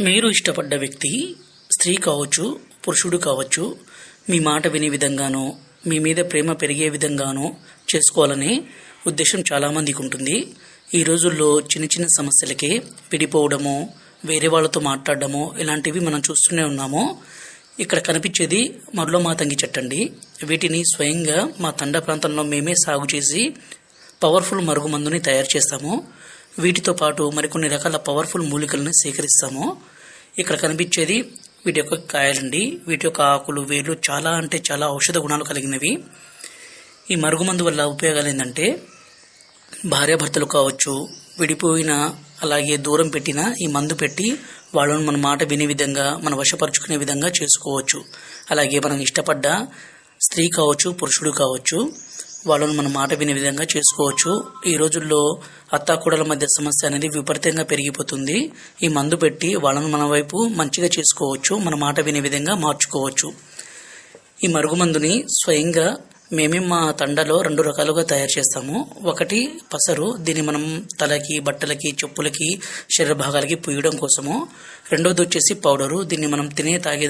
మీరు ఇష్టపడ్డ వ్యక్తి స్త్రీ కావచ్చు, పురుషుడు కావచ్చు, మీ మాట వినే విధంగానో, మీ మీద ప్రేమ పెరిగే విధంగానో చేసుకోవాలనే ఉద్దేశం చాలామందికి ఉంటుంది. ఈ రోజుల్లో చిన్న చిన్న సమస్యలకే విడిపోవడమో, వేరే వాళ్ళతో మాట్లాడడమో ఇలాంటివి మనం చూస్తూనే ఉన్నాము. ఇక్కడ కనిపించేది మరలో మాతంగి చెట్టు అండి. వీటిని స్వయంగా మా తండ ప్రాంతంలో మేమే సాగు చేసి పవర్ఫుల్ మరుగుమందుని తయారు చేస్తాము. వీటితో పాటు మరికొన్ని రకాల పవర్ఫుల్ మూలికలను సేకరిస్తాము. ఇక్కడ కనిపించేది వీటి యొక్క కాయలండి. వీటి యొక్క ఆకులు, వేర్లు చాలా అంటే చాలా ఔషధ గుణాలు కలిగినవి. ఈ మరుగుమందు వల్ల ఉపయోగాలు ఏంటంటే, భార్యాభర్తలు కావచ్చు, విడిపోయిన అలాగే దూరం పెట్టిన ఈ మందు పెట్టి వాళ్ళను మన మాట వినే విధంగా, మన వశపరుచుకునే విధంగా చేసుకోవచ్చు. అలాగే మనం ఇష్టపడ్డ స్త్రీ కావచ్చు, పురుషుడు కావచ్చు, వాళ్ళను మన మాట వినే విధంగా చేసుకోవచ్చు. ఈ రోజుల్లో అత్తాకోడల మధ్య సమస్య అనేది విపరీతంగా పెరిగిపోతుంది. ఈ మందు పెట్టి వాళ్ళను మన వైపు మంచిగా చేసుకోవచ్చు, మన మాట వినే విధంగా మార్చుకోవచ్చు. ఈ మరుగుమందుని స్వయంగా మేమే మా తండలో 2 రకాలుగా తయారు చేస్తాము. ఒకటి పసరు, దీన్ని మనం తలకి, బట్టలకి, చెప్పులకి, శరీర భాగాలకి పూయడం కోసము. రెండోది వచ్చేసి పౌడరు, దీన్ని మనం తాగే